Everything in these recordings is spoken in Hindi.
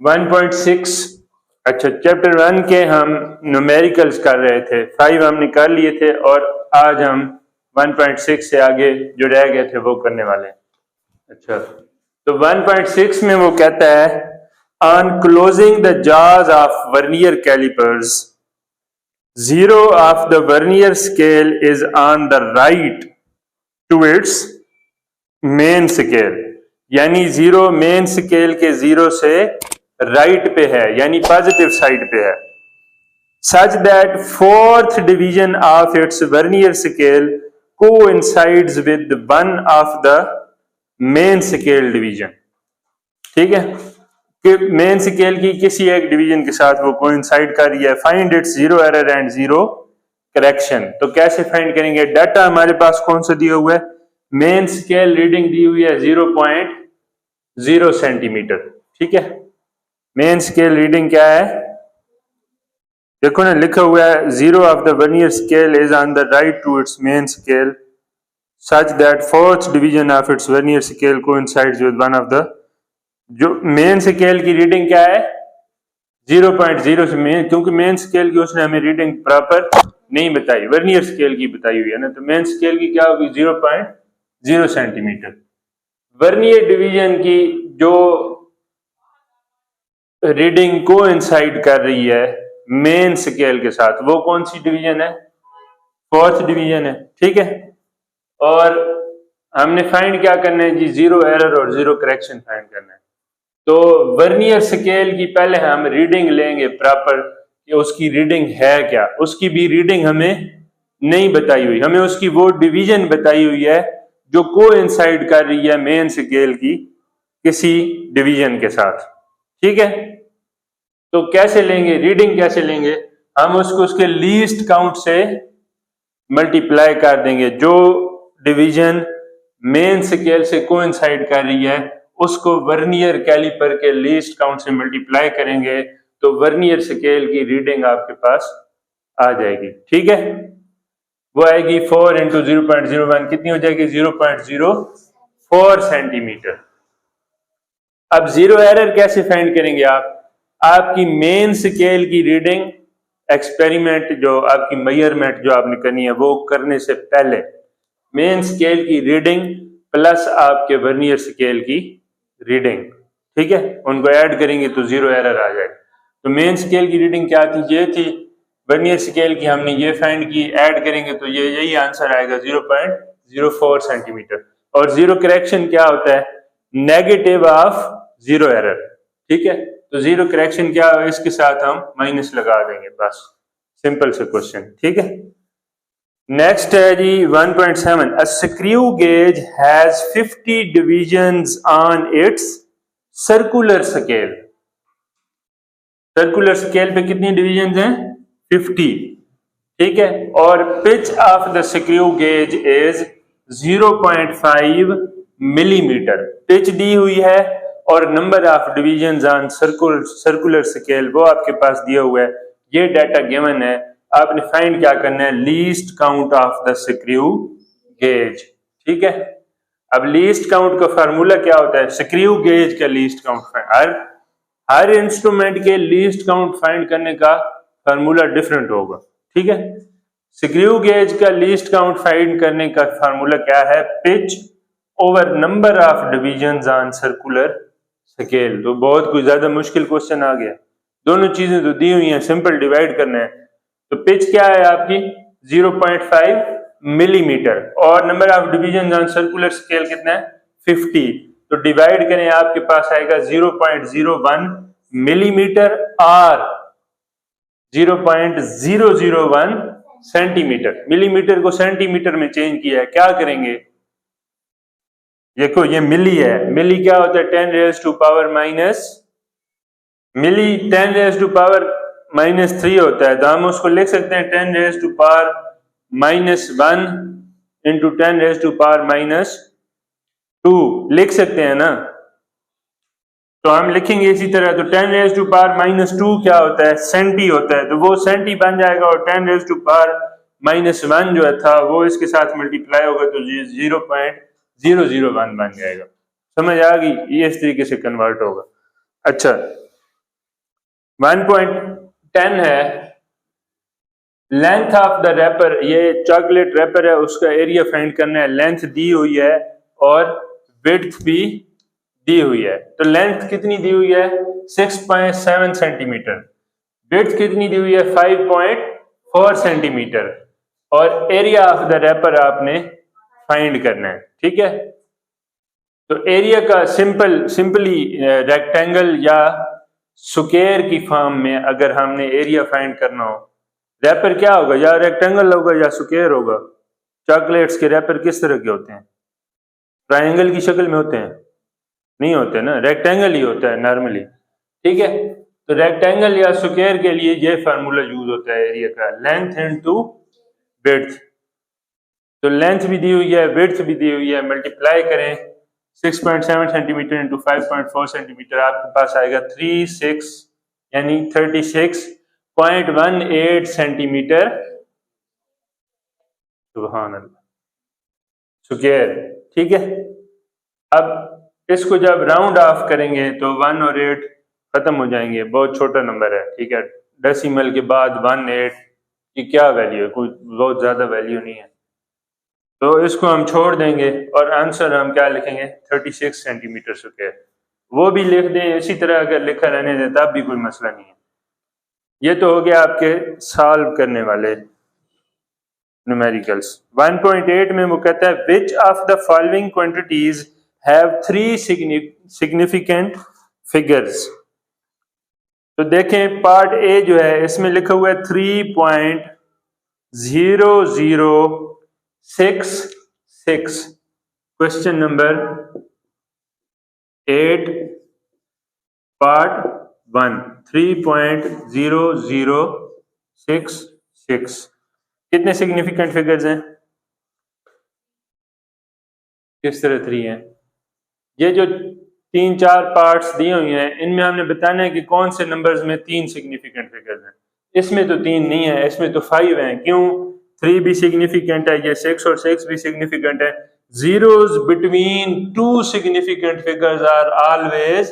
1.6। अच्छा, चैप्टर 1 के हम न्यूमेरिकल्स कर रहे थे, 5 हमने कर लिए थे और आज हम 1.6 से आगे जो रह गए थे वो करने वाले हैं। अच्छा, तो 1.6 में वो कहता है on closing the jaws of vernier callipers, zero of the vernier scale is on the right to its main scale, यानी जीरो मेन स्केल के जीरो से राइट पे है, यानी पॉजिटिव साइड पे है। Such that fourth division of its vernier scale coincides with one of the main scale division. ठीक है, कि मेन स्केल की किसी एक डिवीजन के साथ वो कोइंसाइड कर रही है। Find its zero error and zero correction. तो कैसे फाइंड करेंगे? डाटा हमारे पास कौन सा दिया हुआ है? मेन स्केल रीडिंग दी हुई है 0.0 सेंटीमीटर। ठीक है, मेन स्केल रीडिंग क्या है? देखो ना, लिखा हुआ है zero of the vernier scale is on the right to its main scale such that fourth division of its vernier scale coincides with one of the. जो मेन स्केल की रीडिंग क्या है? 0.0 से मेन, क्योंकि मेन स्केल की उसने हमें रीडिंग प्रॉपर नहीं बताई, वर्नियर स्केल की बताई हुई है ना, तो मेन स्केल की क्या होगी? 0.0 सेंटीमीटर। वर्नियर डिवीजन की जो रीडिंग कोइंसाइड कर रही है मेन स्केल के साथ, वो कौन सी डिवीजन है? फोर्थ डिवीजन है। ठीक है, और हमने फाइंड क्या करना है जी? जीरो एरर और जीरो करेक्शन फाइंड करना है। तो वर्नियर स्केल की पहले हम रीडिंग लेंगे प्रॉपर, कि उसकी रीडिंग है क्या। उसकी भी रीडिंग हमें नहीं बताई हुई, हमें उसकी वो डिवीजन बताई हुई है जो कोइंसाइड कर रही है मेन स्केल की किसी डिवीजन के साथ। ठीक है, तो कैसे लेंगे रीडिंग? कैसे लेंगे? हम उसको उसके लीस्ट काउंट से मल्टीप्लाई कर देंगे। जो डिवीजन मेन स्केल से कोइंसाइड कर रही है उसको वर्नियर कैलिपर के लीस्ट काउंट से मल्टीप्लाई करेंगे तो वर्नियर स्केल की रीडिंग आपके पास आ जाएगी। ठीक है, वो आएगी 4 इंटू 0.01, कितनी हो जाएगी? 0.04 सेंटीमीटर। अब जीरो एरर कैसे फाइंड करेंगे आप? आपकी मेन स्केल की रीडिंग, एक्सपेरिमेंट जो आपकी मेजरमेंट जो आपने करनी है वो करने से पहले मेन स्केल की रीडिंग प्लस आपके वर्नियर स्केल की रीडिंग, ठीक है, उनको ऐड करेंगे तो जीरो एरर आ जाएगा। तो मेन स्केल की रीडिंग क्या थी? ये थी। वर्नियर स्केल की हमने ये फाइंड की, ऐड करेंगे तो ये यही आंसर आएगा 0.04 सेंटीमीटर। और जीरो करेक्शन क्या होता है? Negative of zero error. ठीक है, तो जीरो करेक्शन क्या है? इसके साथ हम माइनस लगा देंगे, बस सिंपल से क्वेश्चन। ठीक है, नेक्स्ट है जी 1.7। A screw gauge has 50 divisions on its circular scale. Circular scale पे कितनी डिविजन्स हैं? 50। ठीक है, और pitch of the screw gauge is 0.5 millimetre. Pitch दी हुई है और number of divisions on circular scale वो आपके पास दिया हुआ है। ये डाटा गिवन है, आपने फाइंड क्या करना है? Least count of the screw gauge. ठीक है, अब लीस्ट काउंट का फार्मूला क्या होता है? स्क्रू गेज का लीस्ट काउंट, हर इंस्ट्रूमेंट के लीस्ट काउंट फाइंड करने का फार्मूला डिफरेंट होगा। ठीक है, स्क्रू गेज का लीस्ट काउंट फाइंड करने का फार्मूला क्या है? Pitch over number of divisions on circular scale. तो बहुत कुछ ज्यादा मुश्किल क्वेश्चन आ गया, दोनों चीजें तो दी हुई हैं, सिंपल डिवाइड करना है। तो पिच क्या है आपकी? 0.5 मिलीमीटर और number of division on circular scale कितना है? 50। तो डिवाइड करें, आपके पास आएगा 0.01 मिलीमीटर और 0.001 सेंटीमीटर। मिलीमीटर को सेंटीमीटर में चेंज किया है, क्या करेंगे? देखो ये मिली है, मिली क्या होता है? 10 raise to power minus, milli 10 raise to power -3 होता है, तो हम उसको लिख सकते हैं 10 raise to power -1 into 10 raise to power -2 लिख सकते हैं ना। तो हम लिखेंगे इसी तरह, तो 10 रेज़ टू पावर -2 क्या होता है? सेंटी होता है, तो वो सेंटी बन जाएगा और 10 रेज़ टू पावर -1 जो था वो इसके साथ मल्टीप्लाई होगा तो 0.001 बन जाएगा। समझ आ गई? ये इस तरीके से कन्वर्ट होगा। अच्छा, 1.10 है। लेंथ ऑफ द रैपर, ये चॉकलेट रैपर है, उसका एरिया फाइंड करना है। लेंथ दी हुई है और विड्थ भी दी हुई है। तो लेंथ कितनी दी हुई है? 6.7 सेंटीमीटर। विड्थ कितनी दी हुई है? 5.4 सेंटीमीटर। और एरिया ऑफ द रैपर आपने फाइंड करना है, ठीक है। तो एरिया का सिंपली रेक्टेंगल या स्क्वायर की फॉर्म में अगर हमने एरिया फाइंड करना हो, रैपर क्या होगा? या रेक्टेंगल होगा या स्क्वायर होगा। चॉकलेट्स के रैपर किस तरह के होते हैं? ट्रायंगल की शक्ल में होते हैं? नहीं होते ना, रेक्टेंगल ही होता है नॉर्मली, ठीक है। तो रेक्टेंगल या स्क्वायर के लिए ये फार्मूला यूज होता है एरिया का, लेंथ इनटू विड्थ। तो लेंथ भी दी हुई है, विड्थ भी दी हुई है, मल्टीप्लाई करें 6.7 सेंटीमीटर इंटू 5.4 सेंटीमीटर, आपके पास आएगा 36 यानी 36.18 सेंटीमीटर सुभान अल्लाह स्क्वायर, ठीक है। अब इसको जब राउंड ऑफ करेंगे तो 1 और 8 खत्म हो जाएंगे, बहुत छोटा नंबर है, ठीक है। डेसिमल के बाद 1 8 की क्या वैल्यू है? कोई बहुत ज्यादा वैल्यू नहीं है, तो इसको हम छोड़ देंगे और आंसर हम क्या लिखेंगे? 36 सेंटीमीटर स्क्वायर। वो भी लिख दें इसी तरह, अगर लिखा रहने दें तब भी कोई मसला नहीं है। ये तो हो गया आपके सॉल्व करने वाले न्यूमेरिकल्स। 1.8 में वो कहता है which of the following quantities have 3 significant figures. तो देखें पार्ट ए जो है इसमें लिखा हुआ है 3.0066। Question number 8 part 1 3.0066। कितने सिग्निफिकेंट फिगर्स हैं? किस तरह 3 हैं? ये जो 3-4 पार्ट्स दिए हुए हैं इनमें हमने बताना है कि कौन से नंबर्स में 3 सिग्निफिकेंट फिगर्स हैं। इसमें तो 3 नहीं है, इसमें तो 5 हैं। क्यों? 3 भी सिग्निफिकेंट है, ये 6 और 6 भी सिग्निफिकेंट है। Zeros between 2 significant figures are always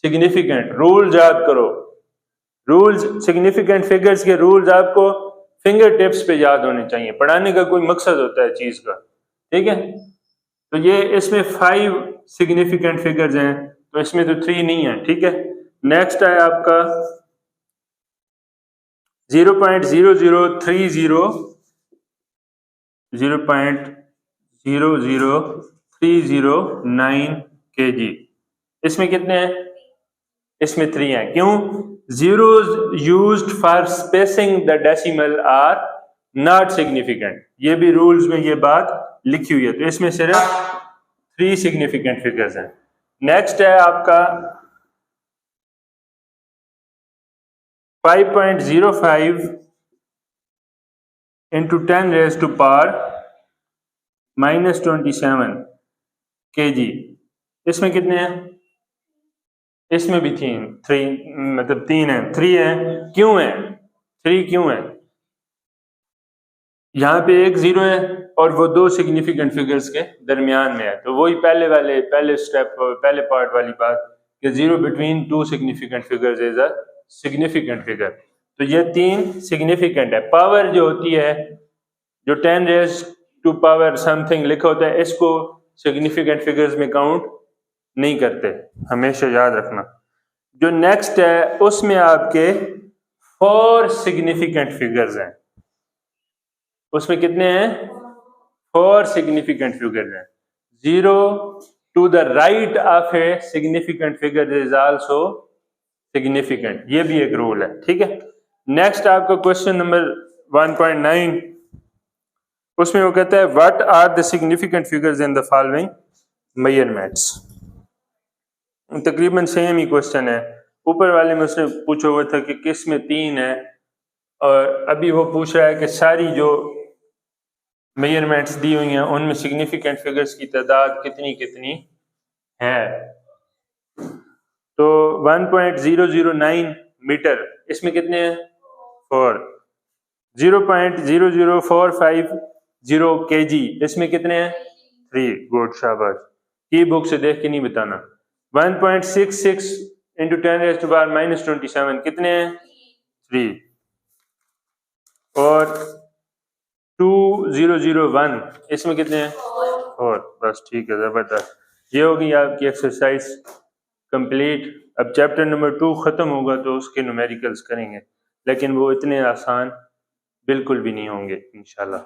significant. Rules याद करो, रूल्स, सिग्निफिकेंट फिगर्स के रूल्स आपको फिंगर टिप्स पे याद होने चाहिए। पढ़ाने का कोई मकसद होता है चीज का, ठीक है। तो ये इसमें 5 सिग्निफिकेंट फिगर्स हैं, तो इसमें तो 3 नहीं है, ठीक है। नेक्स्ट है आपका 0.00309 kg। इसमें कितने हैं? इसमें 3 हैं। क्यों? zeros used for spacing the decimal are not significant। ये भी रूल्स में ये बात लिखी हुई है, तो इसमें सिर्फ 3 सिग्निफिकेंट फिगर्स हैं। नेक्स्ट है आपका 5.05 into 10 raise to power -27 kg। इसमें कितने हैं? इसमें भी 3 मतलब 3 है, 3 है। क्यों है 3? क्यों है? यहाँ पे एक 0 है और वो 2 सिग्निफिकेंट फिगर्स के दरमियान में है, तो वही पहले स्टेप, पहले पार्ट वाली बात कि 0 between 2 significant figures is a significant figure. तो ये 3 सिग्निफिकेंट है। पावर जो होती है, जो 10 रेज टू पावर समथिंग लिखा होता है, इसको सिग्निफिकेंट फिगर्स में काउंट नहीं करते, हमेशा याद रखना। जो नेक्स्ट है उसमें आपके 4 सिग्निफिकेंट फिगर्स हैं। उसमें कितने हैं? 4 सिग्निफिकेंट फिगर्स हैं। 0 to the right of a significant figure is also significant. ये भी एक रूल है, ठीक है। नेक्स्ट आपका क्वेश्चन नंबर 1.9, उसमें वो कहता है what are the significant figures in the following measurements. तकरीबन सेम ही क्वेश्चन है। ऊपर वाले में उसने पूछा हुआ था कि किस में 3 है, और अभी वो पूछ रहा है कि सारी जो मेजरमेंट्स दी हुई हैं उनमें सिग्निफिकेंट फिगर्स की तादाद कितनी कितनी है। तो 1.009 मीटर, इसमें कितने हैं? 4। 0.00450 kg, इसमें कितने हैं? 3। गुड, शाबाश। की बुक से देख के नहीं बताना। 1.66 इंटू 10⁻⁻27 कितने हैं? 3। और 2001 इसमें कितने हैं? 4। बस ठीक है, ज़बरदस्त। ये होगी आपकी एक्सरसाइज कंप्लीट। अब चैप्टर नंबर 2 ख़त्म होगा तो उसके न्यूमेरिकल्स करेंगे, लेकिन वो इतने आसान बिल्कुल भी नहीं होंगे इंशाल्लाह।